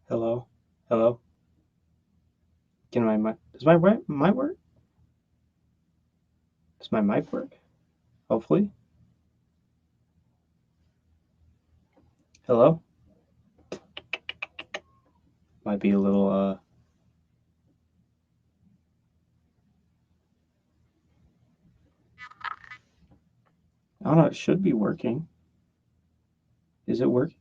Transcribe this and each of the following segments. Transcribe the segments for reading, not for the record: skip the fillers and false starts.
Hello? Hello? Can my mic does my mic work? Does my mic work? Hopefully. Hello? Might be a little I don't know, it should be working. Is it working?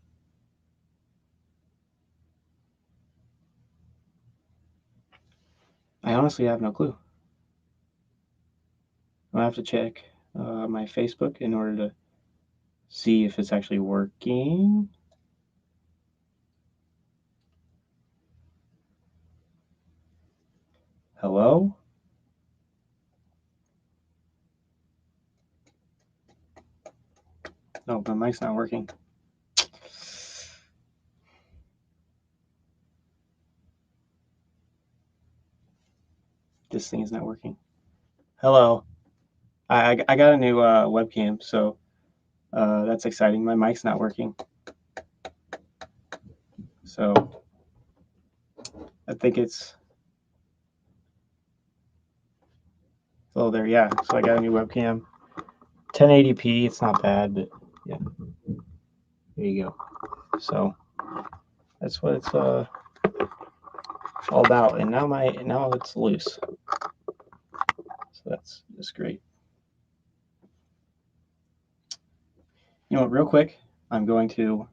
I honestly have no clue. I have to check my Facebook in order to see if it's actually working. Hello? No, my mic's not working. This thing is not working. Hello. I got a new webcam, so that's exciting. My mic's not working. So I think it's oh there, yeah. So I got a new webcam. 1080p, it's not bad, but yeah. There you go. So that's what it's all about. And now it's loose. So that's great. You know what, real quick, I'm going to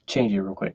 change it real quick.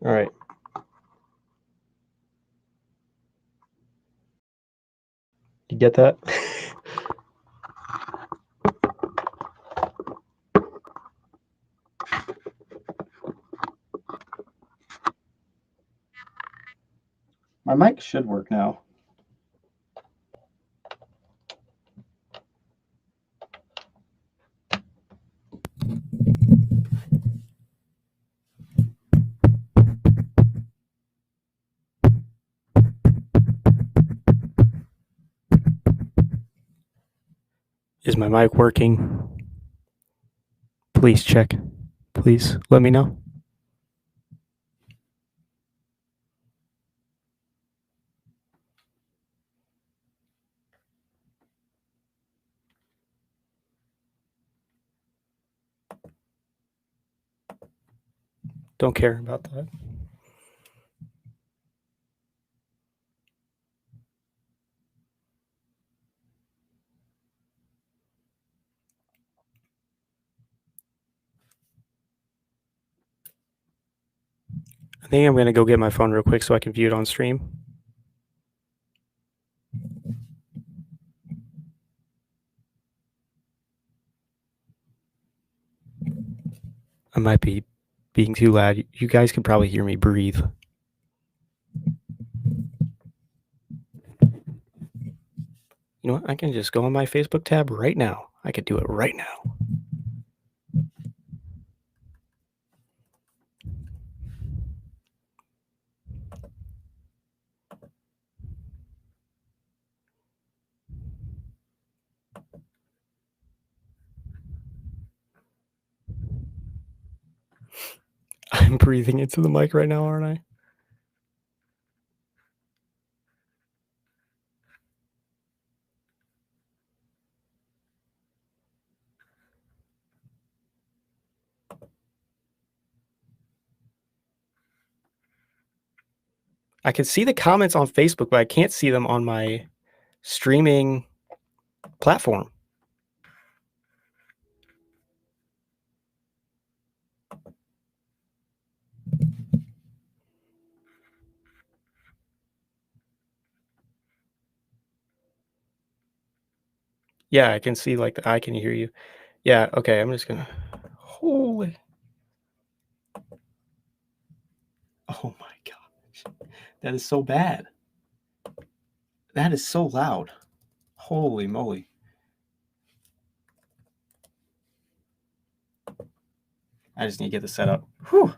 All right. You get that? My mic should work now. Is my mic working? Please check. Please let me know. Don't care about that. I think I'm going to go get my phone real quick so I can view it on stream. I might be being too loud. You guys can probably hear me breathe. You know what? I can just go on my Facebook tab right now. I could do it right now. I'm breathing into the mic right now, aren't I? I can see the comments on Facebook, but I can't see them on my streaming platform. Yeah, I can see like the eye can hear you. Yeah, okay, I'm just gonna holy oh my gosh. That is so bad. That is so loud. Holy moly. I just need to get this set up. Whew.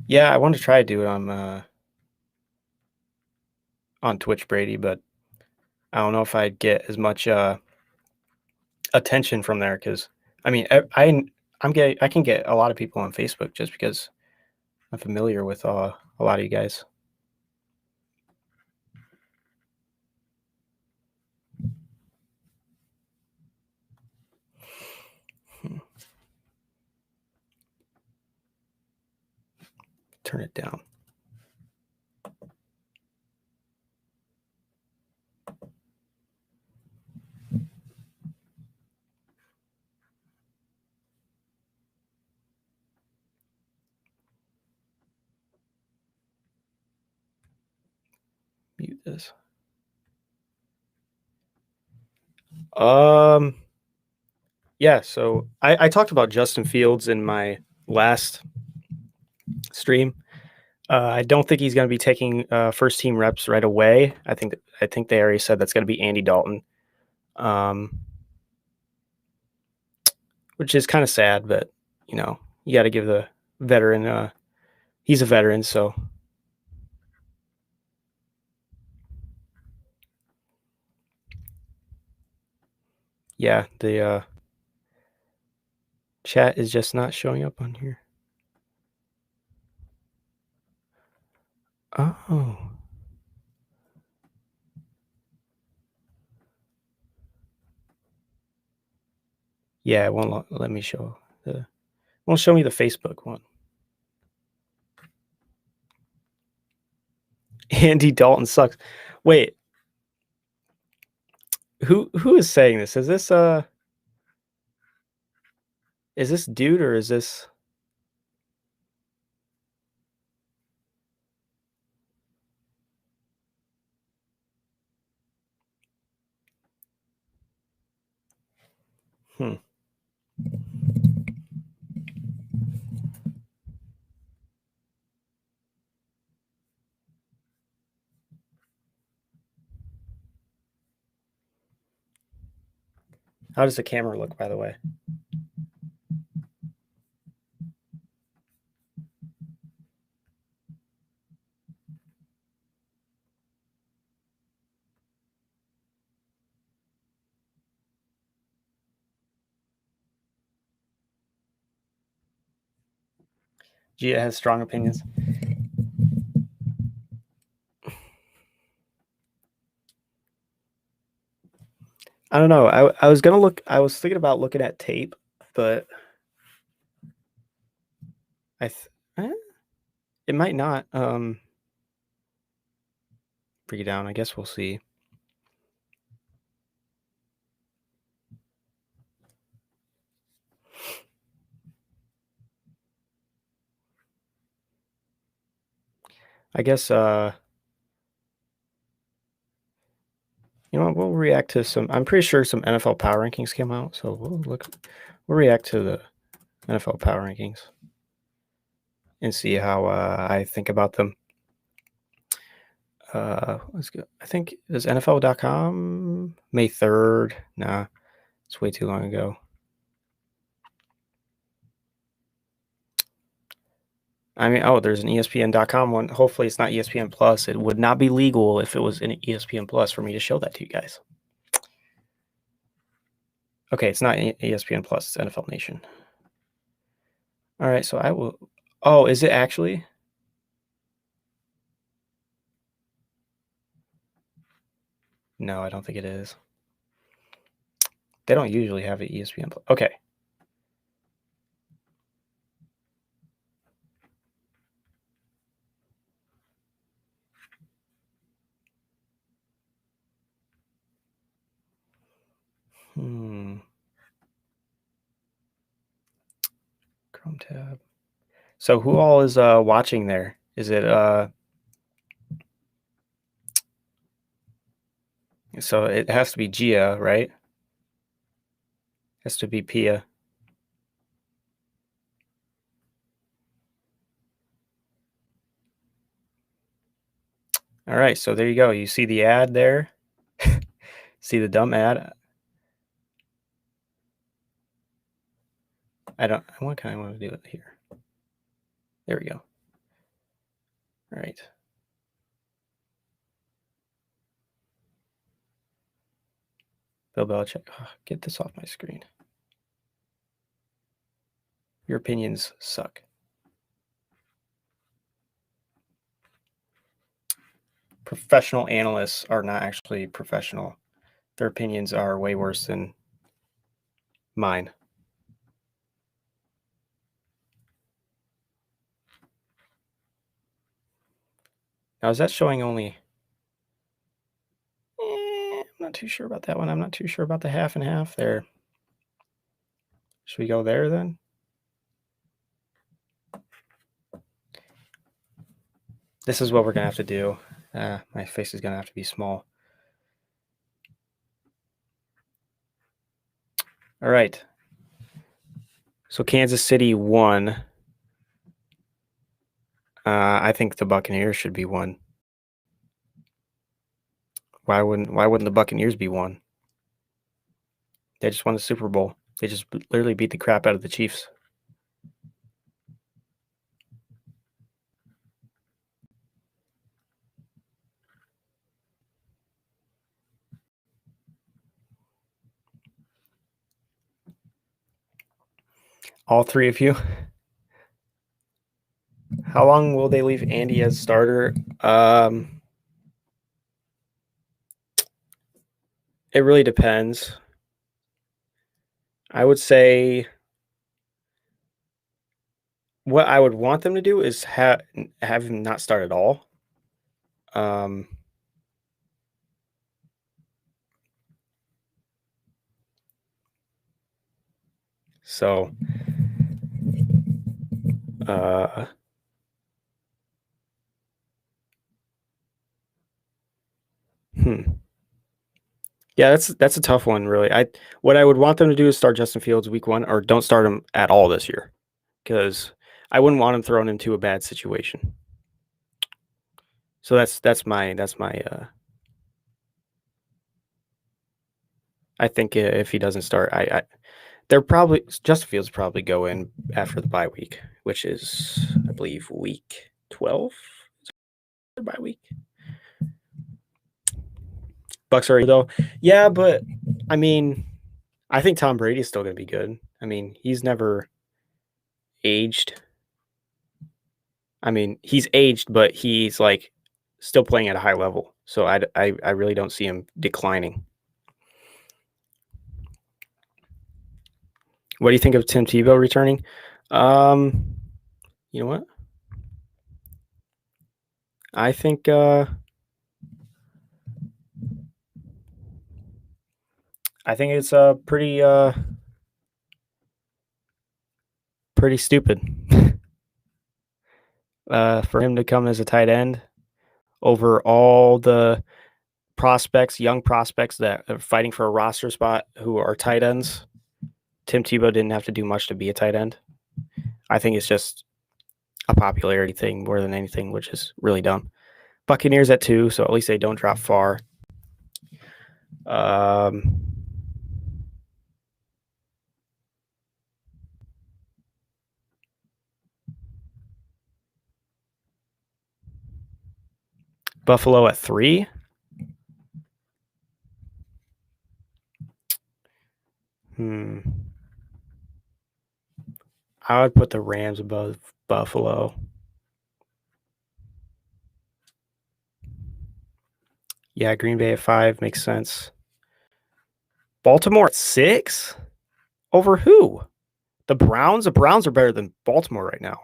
Yeah, I want to try to do it on Twitch Brady, but I don't know if I'd get as much attention from there because I mean I can get a lot of people on Facebook just because I'm familiar with a lot of you guys. Hmm. Turn it down. Mute this. Yeah, so I talked about Justin Fields in my last stream. I don't think he's going to be taking first team reps right away. I think they already said that's going to be Andy Dalton, which is kind of sad. But you know, you got to give the veteran. He's a veteran, so yeah. The chat is just not showing up on here. Oh. Yeah, it won't let me show won't show me the Facebook one. Andy Dalton sucks. Wait, who is saying this? Is this dude or is this hmm. How does the camera look, by the way? Gia has strong opinions. I don't know. I was gonna look. I was thinking about looking at tape, but I eh, it might not bring it down. I guess we'll see. I guess you know what, we'll react to some. I'm pretty sure some NFL power rankings came out, so we'll react to the NFL power rankings and see how I think about them. Let's go. I think is NFL.com May 3rd. Nah, it's way too long ago. I mean, oh, there's an ESPN.com one. Hopefully, it's not ESPN Plus. It would not be legal if it was in ESPN Plus for me to show that to you guys. Okay, it's not ESPN Plus. It's NFL Nation. All right, so I will. Oh, is it actually? No, I don't think it is. They don't usually have an ESPN Plus. Okay. Chrome tab. So who all is watching there? Is it So it has to be Gia, right? Has to be Pia. All right, so there you go. You see the ad there? See the dumb ad? What kind I want to do it here? There we go. All right. Bill Belichick. Oh, get this off my screen. Your opinions suck. Professional analysts are not actually professional. Their opinions are way worse than mine. Now, is that showing only? I'm not too sure about that one. I'm not too sure about the half and half there. Should we go there then? This is what we're going to have to do. My face is going to have to be small. All right. So Kansas City won. I think the Buccaneers should be one. Why wouldn't the Buccaneers be one? They just won the Super Bowl. They just literally beat the crap out of the Chiefs. All three of you. How long will they leave Andy as starter? It really depends. I would say what I would want them to do is have him not start at all. So yeah, that's a tough one, really. What I would want them to do is start Justin Fields week 1, or don't start him at all this year, because I wouldn't want him thrown into a bad situation. So that's my I think if he doesn't start, Justin Fields probably go in after the bye week, which is, I believe, week 12. Bye week. Bucks are though. Yeah, but I mean, I think Tom Brady is still going to be good. I mean, he's never aged. I mean, he's aged, but he's like still playing at a high level. So I really don't see him declining. What do you think of Tim Tebow returning? You know what? I think it's pretty stupid for him to come as a tight end over all the young prospects that are fighting for a roster spot who are tight ends. Tim Tebow didn't have to do much to be a tight end. I think it's just a popularity thing more than anything, which is really dumb. Buccaneers at 2, so at least they don't drop far. Buffalo at 3. I would put the Rams above Buffalo. Yeah, Green Bay at 5 makes sense. Baltimore at 6? Over who? The Browns? The Browns are better than Baltimore right now.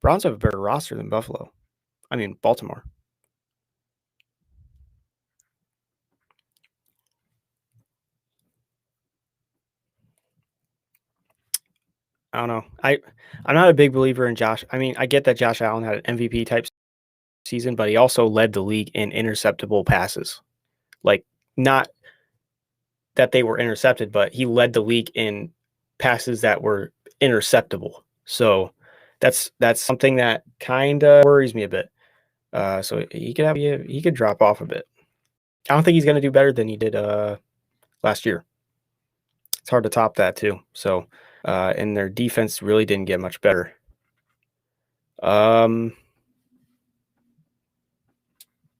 Browns have a better roster than Buffalo. I mean, Baltimore. I don't know. I'm not a big believer in Josh. I mean, I get that Josh Allen had an MVP type season, but he also led the league in interceptable passes. Like, not that they were intercepted, but he led the league in passes that were interceptable. So that's something that kind of worries me a bit. So he could drop off a bit. I don't think he's going to do better than he did last year. It's hard to top that too. So and their defense really didn't get much better.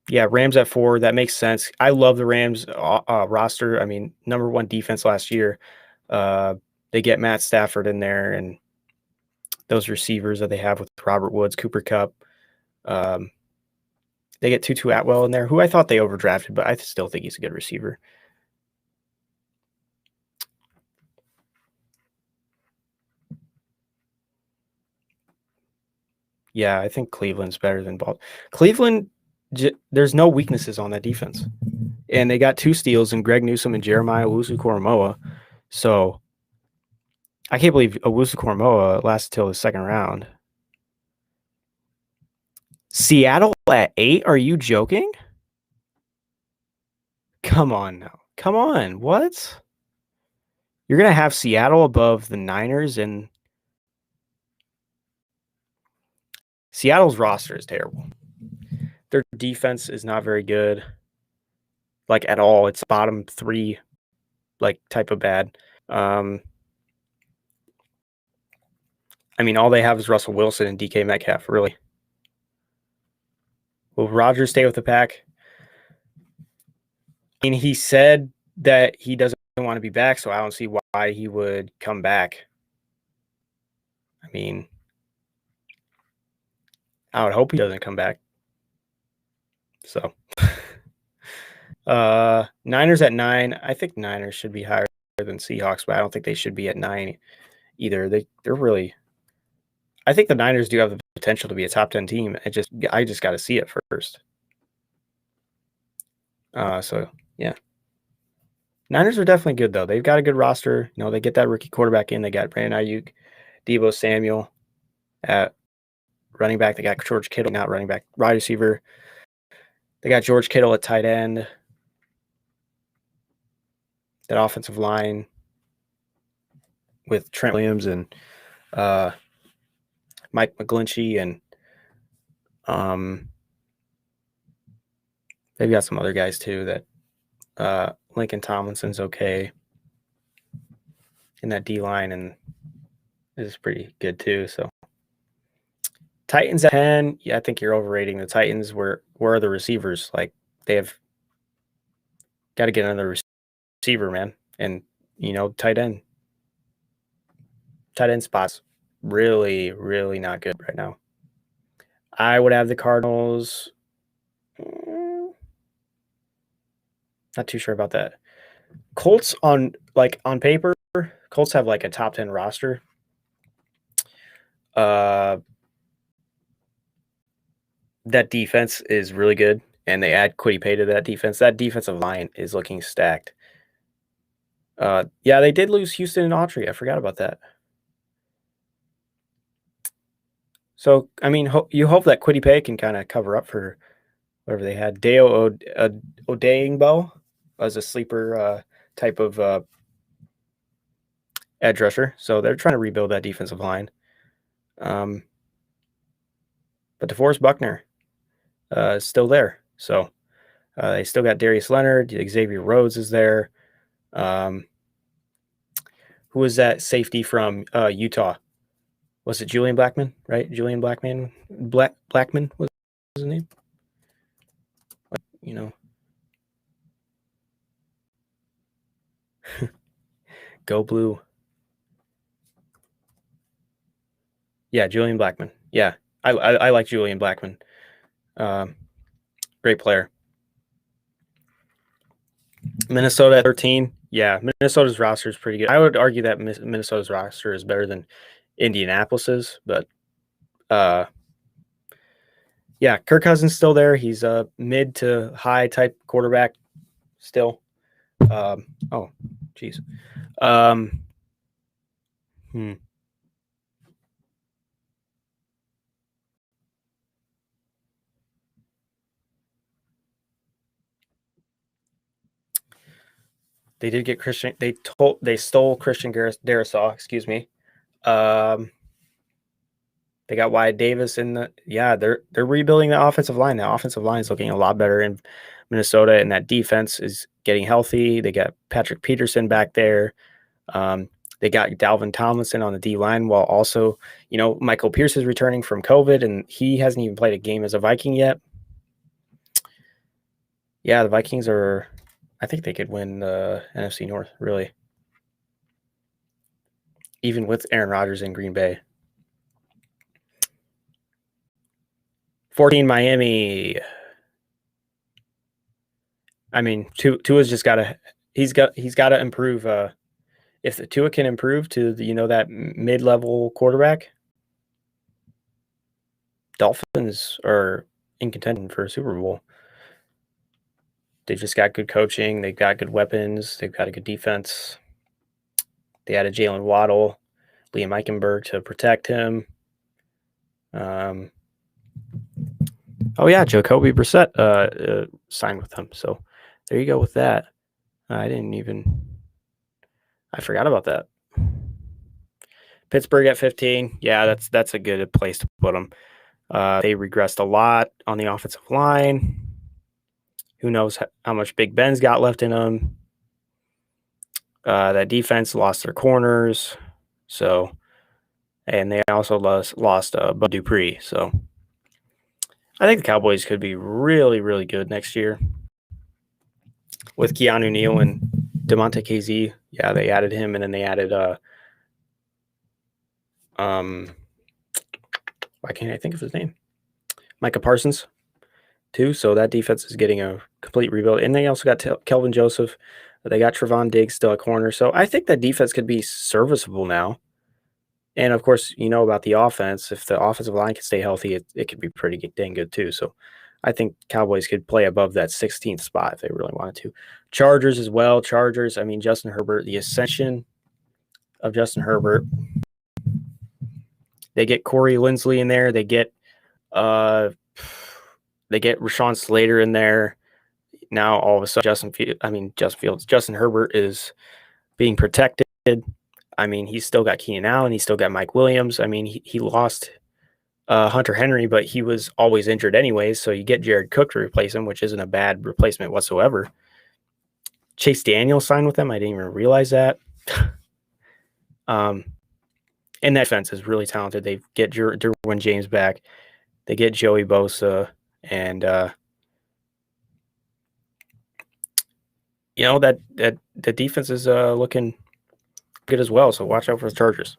Yeah, Rams at 4. That makes sense. I love the Rams roster. I mean, number 1 defense last year. They get Matt Stafford in there, and those receivers that they have with Robert Woods, Cooper Kupp. They get Tutu Atwell in there, who I thought they overdrafted, but I still think he's a good receiver. Yeah, I think Cleveland's better than Baltimore. Cleveland, there's no weaknesses on that defense. And they got 2 steals in Greg Newsome and Jeremiah Owusu-Koramoah. So I can't believe Owusu-Koramoah lasted till the second round. Seattle at 8? Are you joking? Come on now. Come on. What? You're going to have Seattle above the Niners, and Seattle's roster is terrible. Their defense is not very good, like at all. It's bottom 3, like type of bad. I mean, all they have is Russell Wilson and DK Metcalf, really. Will Rodgers stay with the Pack? I mean, he said that he doesn't want to be back, so I don't see why he would come back. I mean, I would hope he doesn't come back. So, Niners at 9. I think Niners should be higher than Seahawks, but I don't think they should be at 9 either. They're really. I think the Niners do have the potential to be a top 10 team. I just got to see it first. So yeah, Niners are definitely good though. They've got a good roster. You know, they get that rookie quarterback in. They got Brandon Ayuk, Deebo Samuel at running back. They got George Kittle, not running back, wide receiver. They got George Kittle at tight end. That offensive line with Trent Williams and Mike McGlinchey, and they've got some other guys too. That Lincoln Tomlinson's okay in that D line, and is pretty good too. So Titans at 10. Yeah, I think you're overrating the Titans. Where are the receivers? Like, they have got to get another receiver, man, and tight end spots really, really not good right now. I would have the Cardinals. Not too sure about that. Colts on paper, Colts have like a top 10 roster. That defense is really good, and they add Kwity Paye to that defense. That defensive line is looking stacked. Yeah, they did lose Houston and Autry. I forgot about that. So, I mean, you hope that Kwity Paye can kind of cover up for whatever they had. Deo Odeyingbo as a sleeper type of edge rusher. So they're trying to rebuild that defensive line. But DeForest Buckner is still there. So they still got Darius Leonard. Xavier Rhodes is there. Who was that safety from Utah? Was it Julian Blackmon, right? Julian Blackmon? Blackmon was his name? Go Blue. Yeah, Julian Blackmon. Yeah, I like Julian Blackmon. Great player. Minnesota at 13. Yeah, Minnesota's roster is pretty good. I would argue that Minnesota's roster is better than Indianapolis's, but yeah, Kirk Cousins still there. He's a mid to high type quarterback still. Oh, geez. They did get Christian. They stole Christian Darrisaw. Excuse me. They got Wyatt Davis in the. Yeah, they're rebuilding the offensive line. The offensive line is looking a lot better in Minnesota, and that defense is getting healthy. They got Patrick Peterson back there. They got Dalvin Tomlinson on the D line, while also, Michael Pierce is returning from COVID, and he hasn't even played a game as a Viking yet. Yeah, the Vikings are. I think they could win the NFC North, really, even with Aaron Rodgers in Green Bay. 14 Miami. I mean, Tua's just got to. He's got to improve. If the Tua can improve to that mid-level quarterback, Dolphins are in contention for a Super Bowl. They've just got good coaching. They've got good weapons. They've got a good defense. They added Jalen Waddle, Liam Eichenberg to protect him. Jacoby Brissett signed with them. So there you go with that. I forgot about that. Pittsburgh at 15. Yeah, that's a good place to put them. They regressed a lot on the offensive line. Who knows how much Big Ben's got left in them. That defense lost their corners. And they also lost Bud Dupree. So I think the Cowboys could be really, really good next year. With Keanu Neal and DeMonte KZ. Yeah, they added him, and then they added why can't I think of his name? Micah Parsons, too. So that defense is getting a complete rebuild. And they also got Kelvin Joseph. They got Trevon Diggs still at corner. So I think that defense could be serviceable now. And, of course, about the offense. If the offensive line can stay healthy, it could be pretty dang good, too. So I think Cowboys could play above that 16th spot if they really wanted to. Chargers as well. Chargers, I mean, Justin Herbert, the ascension of Justin Herbert. They get Corey Linsley in there. They get Rashawn Slater in there. Now all of a sudden, Justin Herbert is being protected. I mean, he's still got Keenan Allen. He's still got Mike Williams. I mean, he lost Hunter Henry, but he was always injured anyways. So you get Jared Cook to replace him, which isn't a bad replacement whatsoever. Chase Daniel signed with them. I didn't even realize that. And that defense is really talented. They get Derwin James back. They get Joey Bosa, and that the defense is looking good as well. So watch out for the Chargers.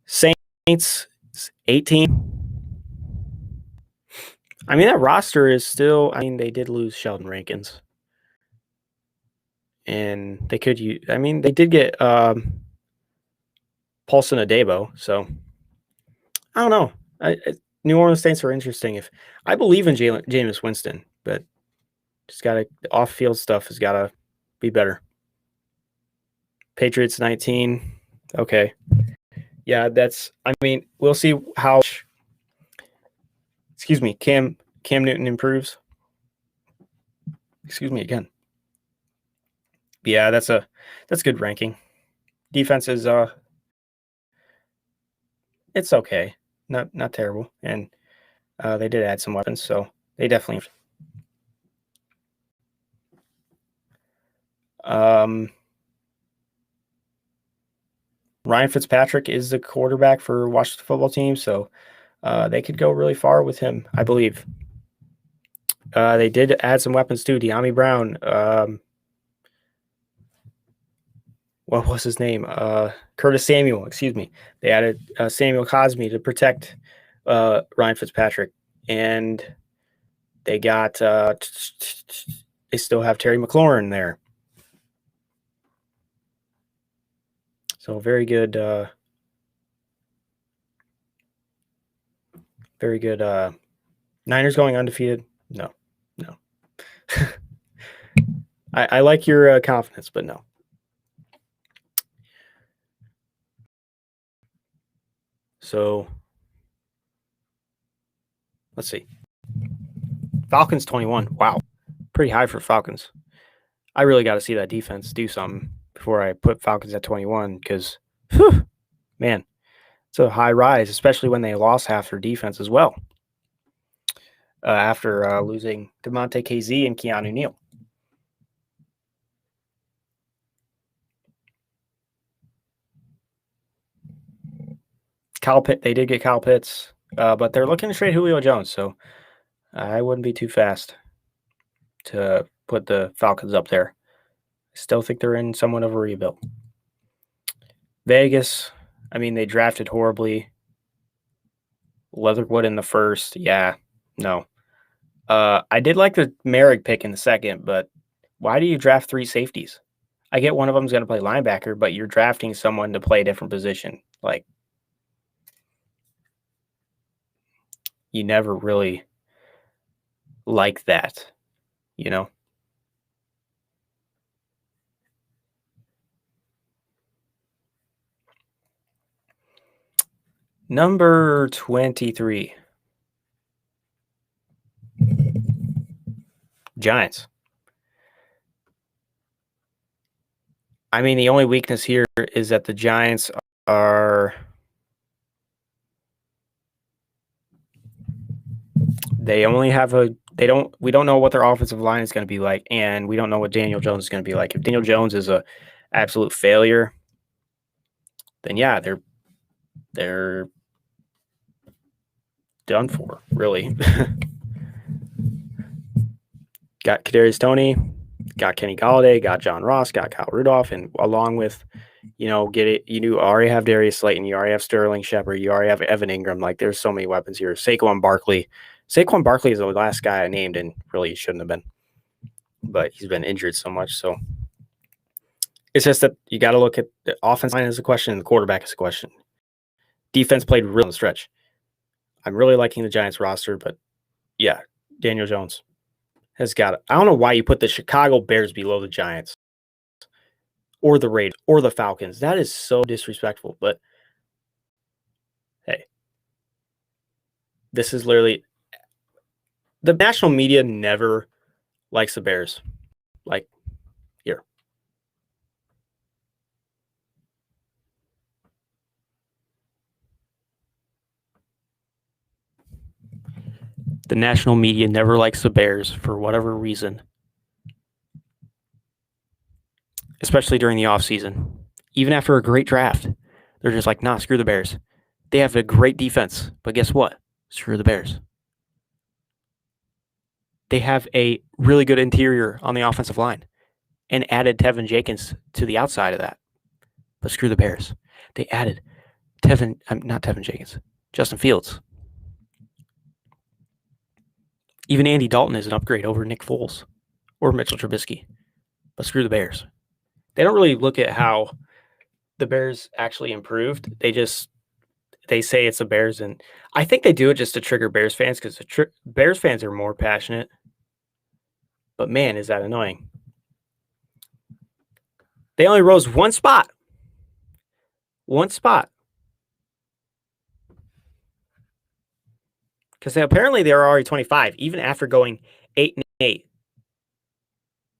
Saints 18. I mean, that roster is still. I mean, they did lose Sheldon Rankins, and they could use. I mean, they did get Paulson Adebo. So I don't know. New Orleans Saints are interesting. I believe in Jameis Winston, but just the off-field stuff has got to be better. Patriots 19. Okay. Yeah, we'll see how Cam Newton improves. Excuse me again. Yeah, that's good ranking. Defense is it's okay. Not terrible. And they did add some weapons, so they definitely Ryan Fitzpatrick is the quarterback for Washington football team, so they could go really far with him, I believe. They did add some weapons too. De'Ami Brown. What was his name? Curtis Samuel. Excuse me. They added Samuel Cosme to protect Ryan Fitzpatrick, and they got. They still have Terry McLaurin there. So very good. Very good. Niners going undefeated? No. I like your confidence, but no. So let's see. Falcons 21. Wow. Pretty high for Falcons. I really got to see that defense do something before I put Falcons at 21 because, man, it's a high rise, especially when they lost half their defense as well after losing DeMonte KZ and Keanu Neal. They did get Kyle Pitts, but they're looking to trade Julio Jones, so I wouldn't be too fast to put the Falcons up there. I still think they're in somewhat of a rebuild. Vegas, I mean, they drafted horribly. Leatherwood in the first, yeah, no. I did like the Merrick pick in the second, but why do you draft 3 safeties? I get one of them's going to play linebacker, but you're drafting someone to play a different position. Like, you never really like that, you know? Number 23. Giants. I mean, the only weakness here is that the Giants are we don't know what their offensive line is going to be like, and we don't know what Daniel Jones is going to be like. If Daniel Jones is a absolute failure, then yeah, they're done for, really. Got Kadarius Toney, got Kenny Golladay, got John Ross, got Kyle Rudolph, and along with, you already have Darius Slayton, you already have Sterling Shepard, you already have Evan Ingram. Like, there's so many weapons here. Saquon Barkley is the last guy I named, and really he shouldn't have been, but he's been injured so much. So it's just that you got to look at the offense line as a question and the quarterback as a question. Defense played real on the stretch. I'm really liking the Giants roster, but yeah, Daniel Jones has got it. I don't know why you put the Chicago Bears below the Giants or the Raiders or the Falcons. That is so disrespectful. But hey, this is literally the national media never likes the Bears. Like, here. The national media never likes the Bears for whatever reason, especially during the offseason. Even after a great draft, they're just like, nah, screw the Bears. They have a great defense, but guess what? Screw the Bears. They have a really good interior on the offensive line and added Tevin Jenkins to the outside of that. But screw the Bears. They added not Tevin Jenkins, Justin Fields. Even Andy Dalton is an upgrade over Nick Foles or Mitchell Trubisky. But screw the Bears. They don't really look at how the Bears actually improved. They say it's the Bears, and I think they do it just to trigger Bears fans because Bears fans are more passionate. But man, is that annoying. They only rose one spot. Because apparently they were already 25, even after going 8-8.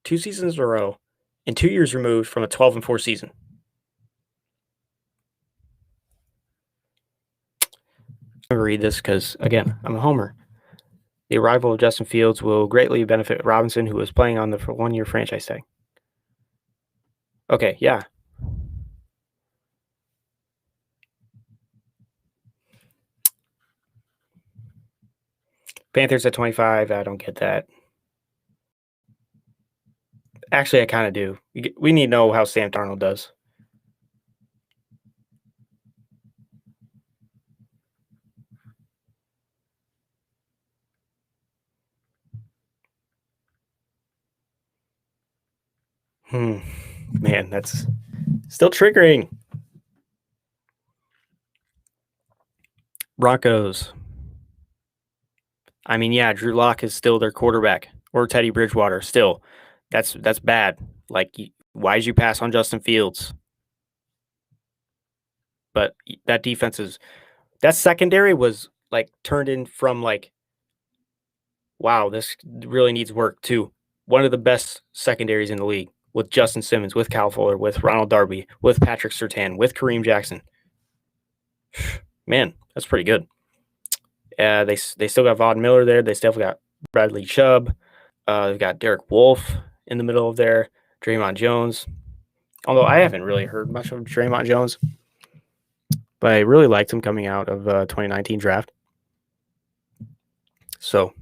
2 seasons in a row and 2 years removed from a 12-4 season. I'm going to read this because, again, I'm a homer. The arrival of Justin Fields will greatly benefit Robinson, who is playing on the 1-year franchise tag. Okay, yeah. Panthers at 25, I don't get that. Actually, I kind of do. We need to know how Sam Darnold does. Man, that's still triggering. Broncos. I mean, yeah, Drew Lock is still their quarterback, or Teddy Bridgewater. Still, that's bad. Like, why did you pass on Justin Fields? But that that secondary was like turned in from like, wow, this really needs work, to one of the best secondaries in the league with Justin Simmons, with Kyle Fuller, with Ronald Darby, with Patrick Surtain, with Kareem Jackson. Man, that's pretty good. They still got Von Miller there. They still got Bradley Chubb. They've got Derek Wolfe in the middle of there. Draymond Jones. Although I haven't really heard much of Draymond Jones, but I really liked him coming out of 2019 draft. So,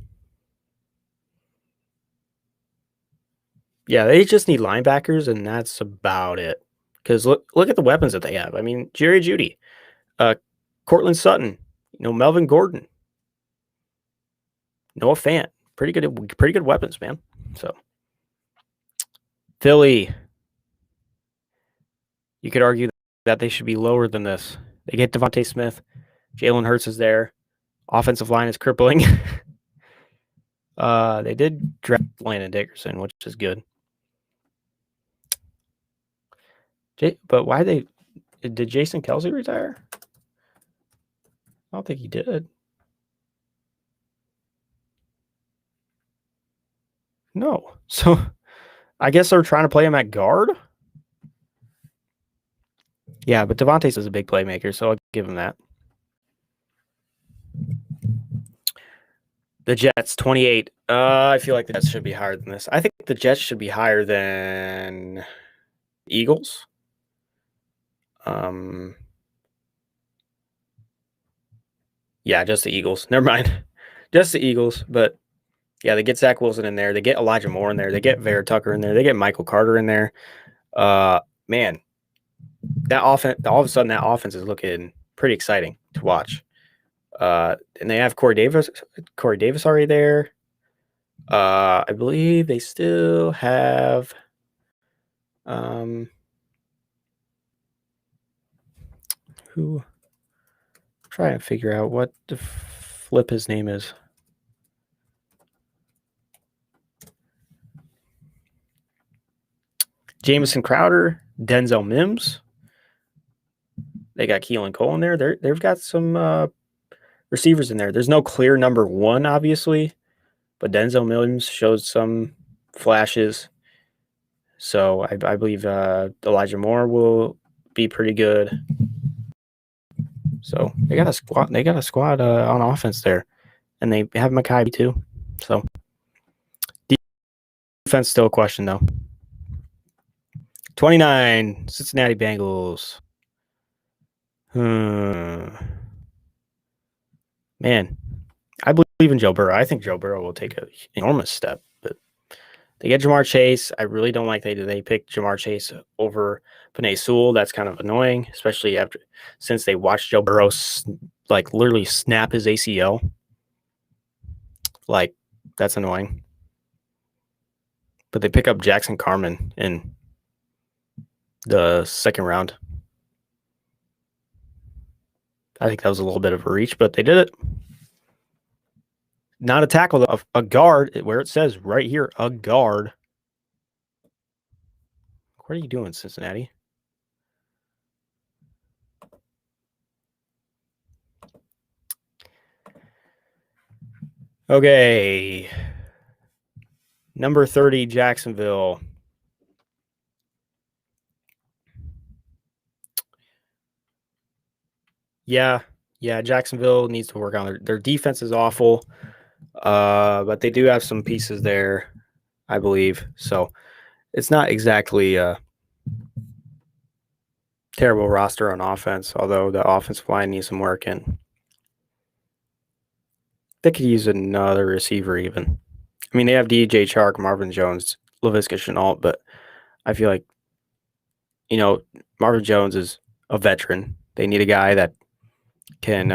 yeah, they just need linebackers, and that's about it. Because look at the weapons that they have. I mean, Jerry Jeudy, Cortland Sutton, Melvin Gordon, Noah Fant. Pretty good weapons, man. So, Philly, you could argue that they should be lower than this. They get Devontae Smith. Jalen Hurts is there. Offensive line is crippling. They did draft Landon Dickerson, which is good. But why did Jason Kelce retire? I don't think he did. No. So I guess they're trying to play him at guard. Yeah, but Devontae is a big playmaker, so I'll give him that. The Jets, 28. I feel like the Jets should be higher than this. I think the Jets should be higher than Eagles. Yeah, just the Eagles. Never mind. Just the Eagles. But yeah, they get Zach Wilson in there. They get Elijah Moore in there. They get Vera Tucker in there. They get Michael Carter in there. Man, that offense, all of a sudden, that offense is looking pretty exciting to watch. And they have Corey Davis already there. I believe they still have who? Try and figure out what the flip his name is. Jamison Crowder, Denzel Mims. They got Keelan Cole in there. They've got some receivers in there. There's no clear number one, obviously, but Denzel Mims showed some flashes. So I believe Elijah Moore will be pretty good. So they got a squad. They got a squad on offense there, and they have Maccabi too. So defense still a question though. 29, Cincinnati Bengals. Man, I believe in Joe Burrow. I think Joe Burrow will take an enormous step, but they get Jamar Chase. I really don't like they picked Jamar Chase over Penei Sewell. That's kind of annoying, especially since they watched Joe Burrow literally snap his ACL. Like, that's annoying. But they pick up Jackson Carman in the second round. I think that was a little bit of a reach, but they did it. Not a tackle, a guard, where it says right here, a guard. What are you doing, Cincinnati? Okay. Number 30, Jacksonville. Yeah, Jacksonville needs to work on their defense is awful. But they do have some pieces there, I believe. So it's not exactly a terrible roster on offense, although the offensive line needs some work in. They could use another receiver even. I mean, they have DJ Chark, Marvin Jones, Laviska Shenault, but I feel like, Marvin Jones is a veteran. They need a guy that can,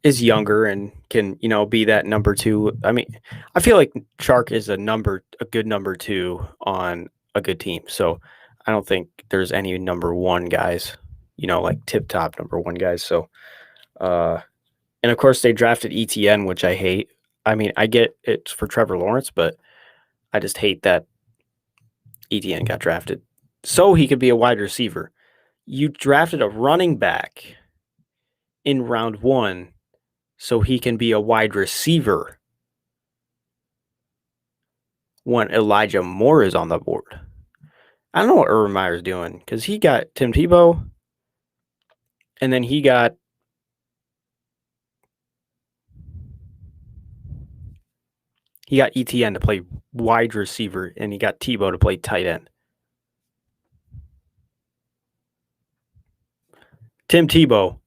is younger and can, be that number two. I mean, I feel like Chark is a good number two on a good team. So I don't think there's any number one guys, like tip top number one guys. So, and of course they drafted ETN, which I hate. I mean, I get it for Trevor Lawrence, but I just hate that ETN got drafted so he could be a wide receiver. You drafted a running back in round 1 so he can be a wide receiver. when Elijah Moore is on the board. I don't know what Urban Meyer's doing because he got Tim Tebow, and then he got ETN to play wide receiver, and he got Tebow to play tight end. Tim Tebow.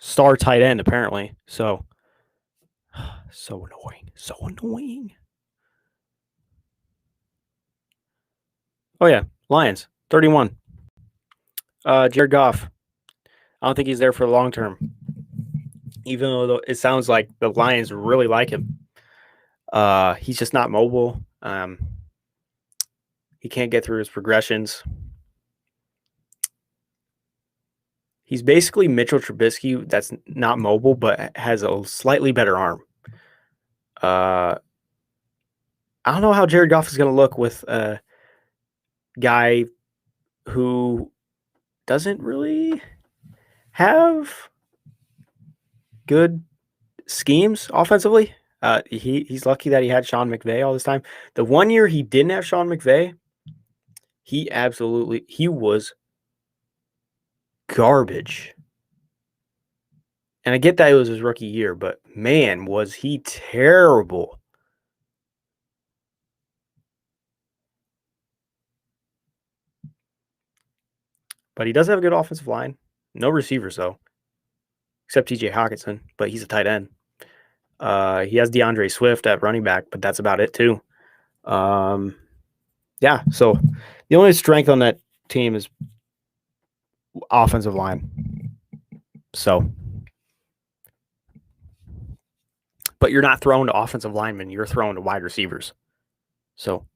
Star tight end, apparently. So annoying. So annoying. Oh, yeah. Lions, 31. Jared Goff. I don't think he's there for the long term. Even though it sounds like the Lions really like him. He's just not mobile. He can't get through his progressions. He's basically Mitchell Trubisky that's not mobile, but has a slightly better arm. I don't know how Jared Goff is going to look with a guy who doesn't really have good schemes offensively. He's lucky that he had Sean McVay all this time. The 1 year he didn't have Sean McVay, he was garbage. And I get that it was his rookie year, but man, was he terrible. But he does have a good offensive line. No receivers, though, except TJ Hawkinson, but he's a tight end. He has DeAndre Swift at running back, but that's about it, too. Yeah, so the only strength on that team is offensive line. So, but you're not throwing to offensive linemen, you're throwing to wide receivers. So,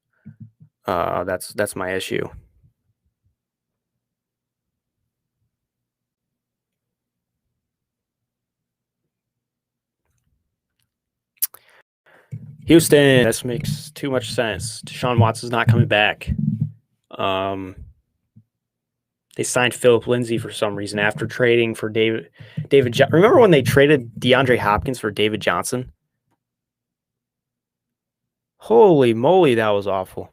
that's my issue. Houston, this makes too much sense. Deshaun Watson's not coming back. They signed Philip Lindsay for some reason after trading for David. Remember when they traded DeAndre Hopkins for David Johnson? Holy moly, that was awful.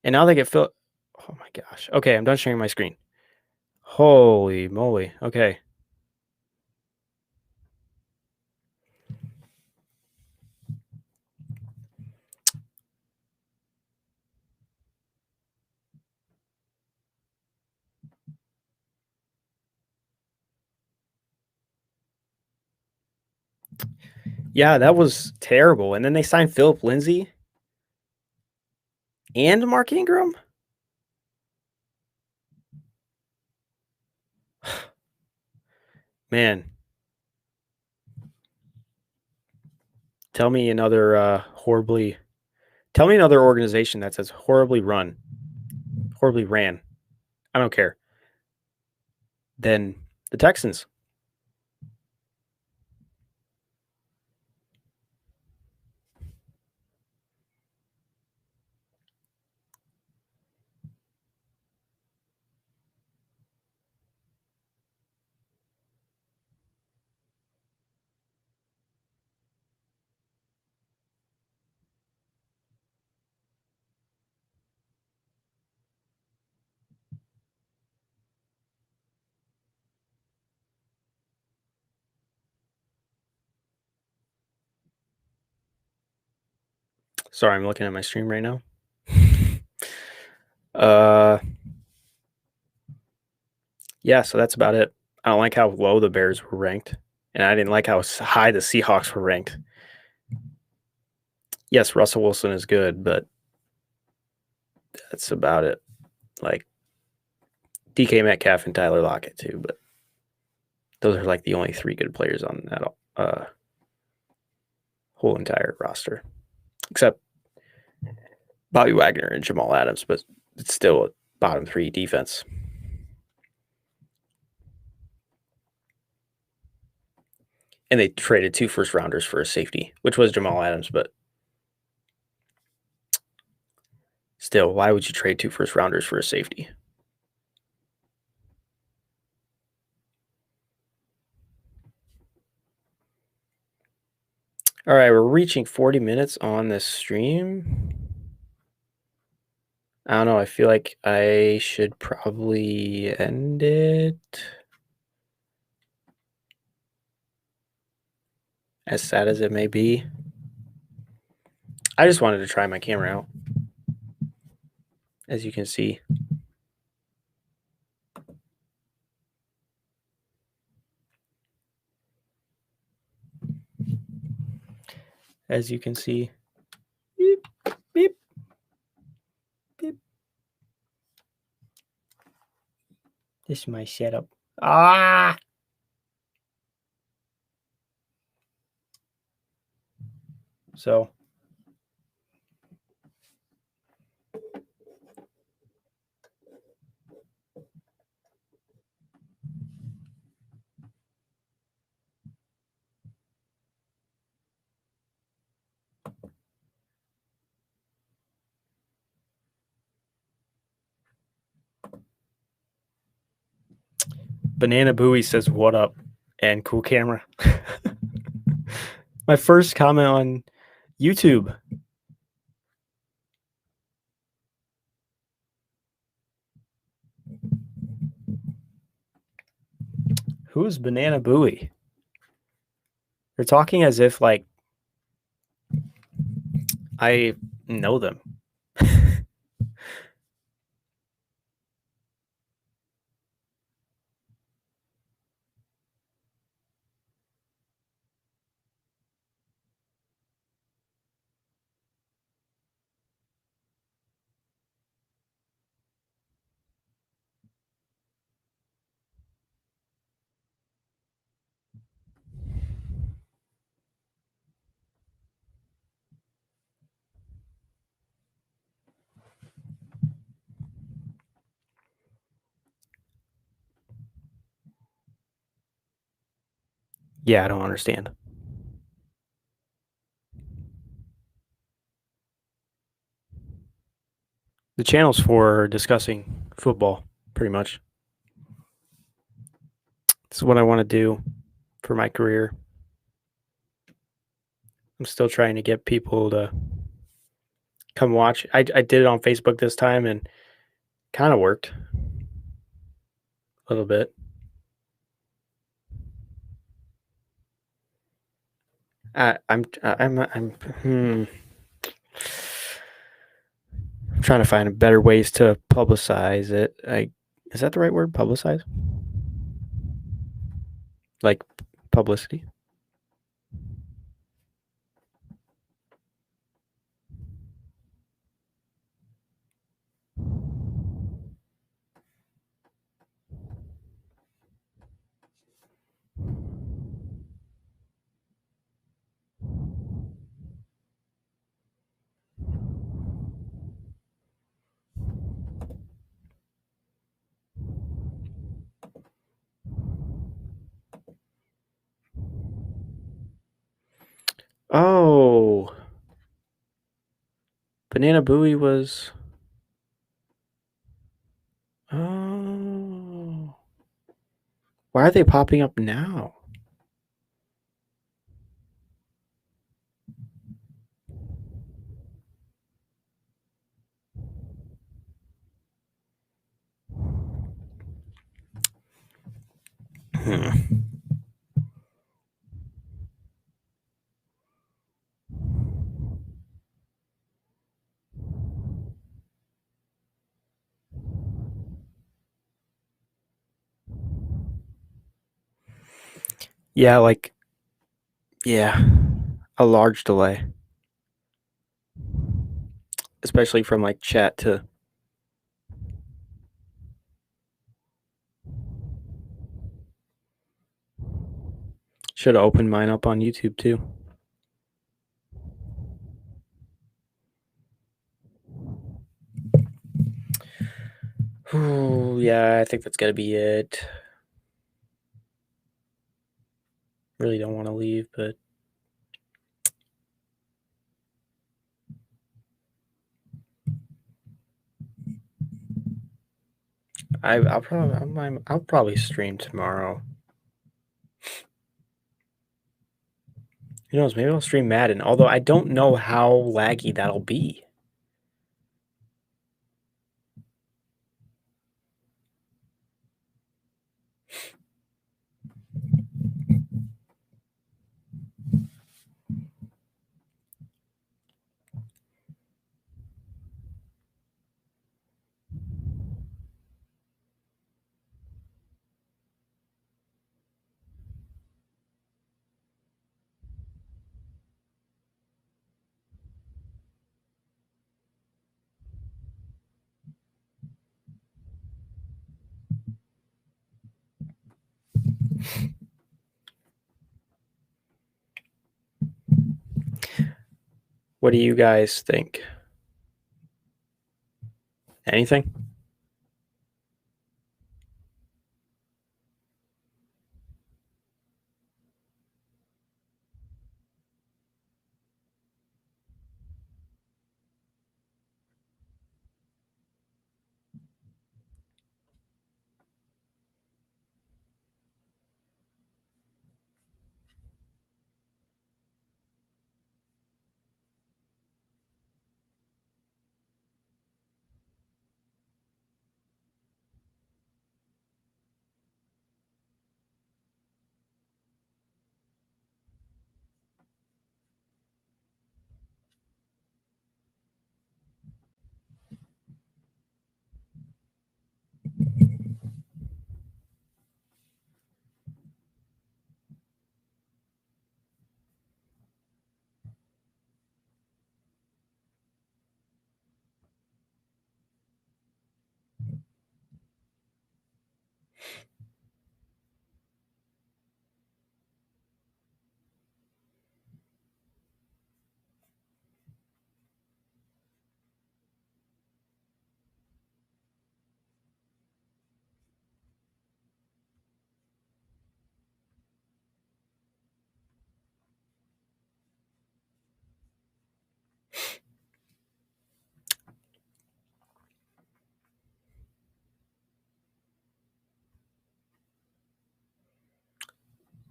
And now they get Phil. Oh my gosh. Okay, I'm done sharing my screen. Holy moly. Okay. Yeah, that was terrible. And then they signed Philip Lindsay and Mark Ingram. Man. Tell me another organization that says horribly ran. I don't care. Then the Texans. Sorry, I'm looking at my stream right now. Yeah, so that's about it. I don't like how low the Bears were ranked, and I didn't like how high the Seahawks were ranked. Yes, Russell Wilson is good, but that's about it. Like DK Metcalf and Tyler Lockett too, but those are like the only three good players on that whole entire roster, except Bobby Wagner and Jamal Adams, but it's still a bottom three defense. And they traded 2 first rounders for a safety, which was Jamal Adams, but still, why would you trade 2 first rounders for a safety? All right, we're reaching 40 minutes on this stream. I don't know. I feel like I should probably end it. As sad as it may be. I just wanted to try my camera out. As you can see. As you can see. Beep, beep, beep. This is my setup. Ah! So. Banana Booey says, "What up?" and cool camera. My first comment on YouTube. Who's Banana Booey? They're talking as if like I know them. Yeah, I don't understand. The channel's for discussing football, pretty much. This is what I want to do for my career. I'm still trying to get people to come watch. I did it on Facebook this time and kind of worked a little bit. I'm trying to find better ways to publicize it. Is that the right word? Publicize? Like publicity? Oh, Banana Booey was. Oh, why are they popping up now? Yeah, like, yeah, a large delay, especially from like chat to. Should have opened mine up on YouTube too. Ooh, yeah, I think that's gotta be it. Really don't want to leave, but I'll probably stream tomorrow. Who knows? Maybe I'll stream Madden. Although I don't know how laggy that'll be. What do you guys think? Anything?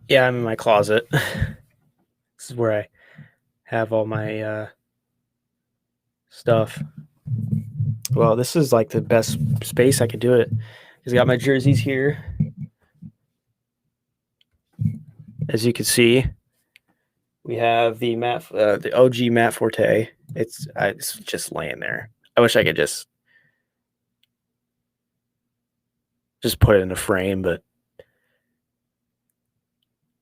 Yeah, I'm in my closet. This is where I have all my stuff. Well, this is like the best space I could do it. He's got my jerseys here. As you can see, we have the the OG Matt Forte. It's just laying there. I wish I could just put it in a frame, but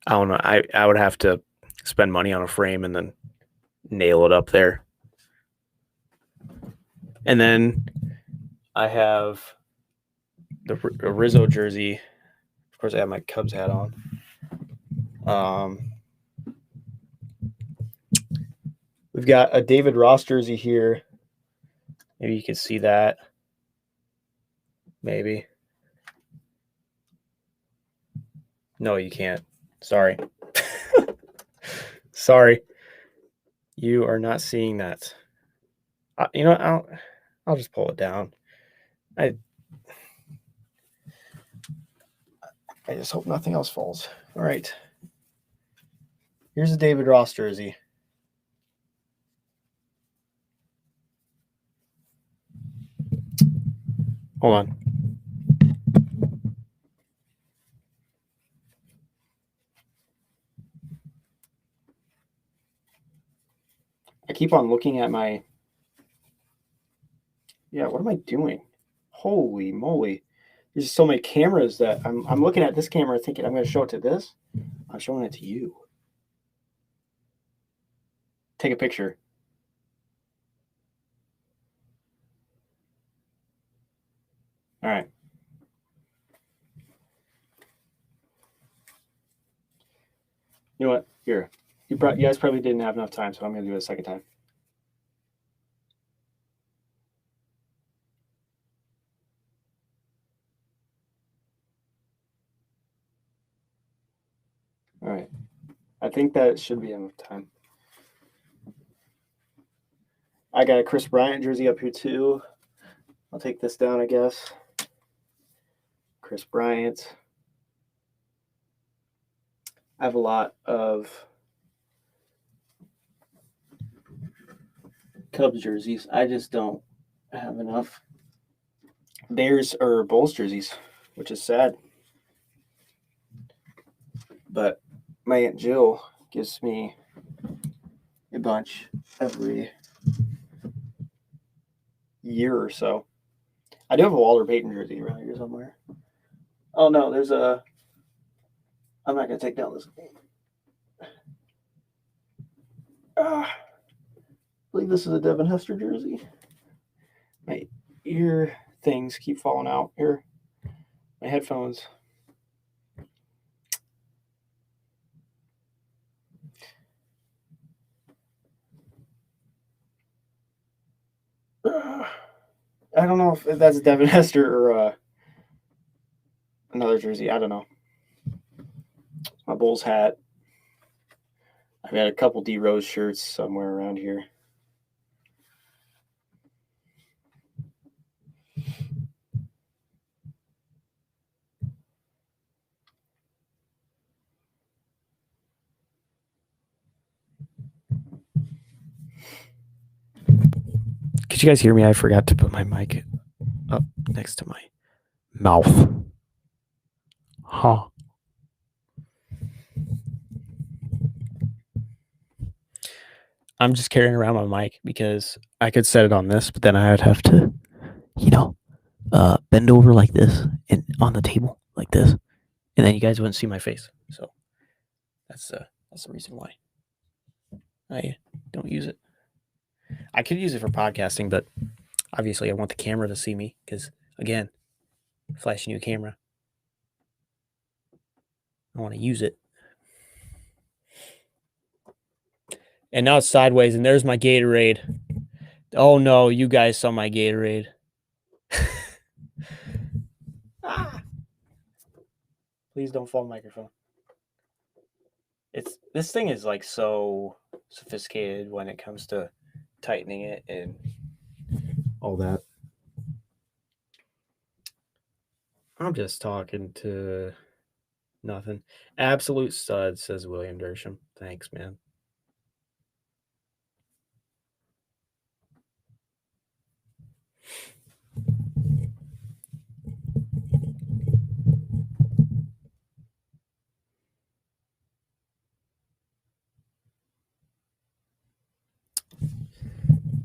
I don't know. I would have to spend money on a frame and then nail it up there. And then I have the Rizzo jersey. Of course, I have my Cubs hat on. We've got a David Ross jersey here. Maybe you can see that. Maybe. No, you can't. Sorry. Sorry. You are not seeing that. You know, I'll just pull it down. I just hope nothing else falls. All right. Here's a David Ross jersey. Hold on. I keep on looking at my. Yeah, what am I doing? Holy moly. There's so many cameras that I'm looking at this camera thinking I'm going to show it to this. I'm showing it to you. Take a picture. All right. You know what? Here. You guys probably didn't have enough time, so I'm going to do it a second time. All right. I think that should be enough time. I got a Chris Bryant jersey up here too. I'll take this down, I guess. Chris Bryant. I have a lot of Cubs jerseys. I just don't have enough Bears or Bulls jerseys, which is sad. But my Aunt Jill gives me a bunch every year or so. I do have a Walter Payton jersey around here somewhere. Oh no, there's a. I'm not gonna take down this. I believe this is a Devin Hester jersey. My ear things keep falling out here. My headphones. I don't know if that's Devin Hester or another jersey. I don't know. My Bulls hat. I've got a couple D Rose shirts somewhere around here. Could you guys hear me? I forgot to put my mic up next to my mouth. Huh. I'm just carrying around my mic because I could set it on this, but then I would have to, bend over like this and on the table like this, and then you guys wouldn't see my face. So that's the reason why I don't use it. I could use it for podcasting, but obviously I want the camera to see me because, again, flash new camera. I want to use it. And now it's sideways, and there's my Gatorade. Oh no, you guys saw my Gatorade. Please don't fall microphone. This thing is like so sophisticated when it comes to tightening it and all that. I'm just talking to nothing. Absolute stud, says William Dersham. Thanks, man.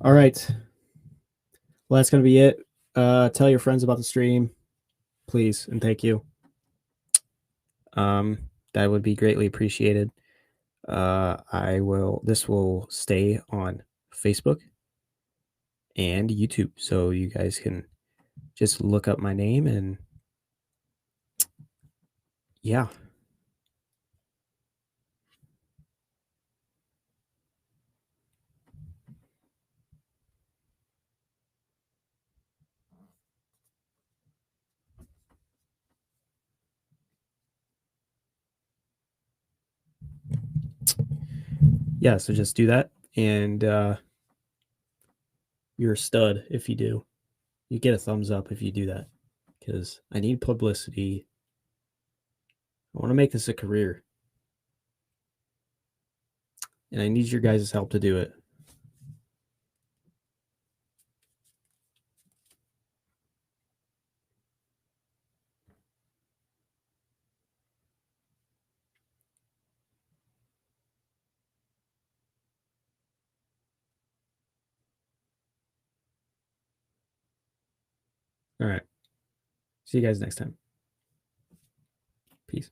All right. Well, that's going to be it. Tell your friends about the stream, please, and thank you. That would be greatly appreciated. This will stay on Facebook and YouTube, so you guys can just look up my name and yeah. Yeah, so just do that, and you're a stud if you do. You get a thumbs up if you do that, because I need publicity. I want to make this a career, and I need your guys' help to do it. All right. See you guys next time. Peace.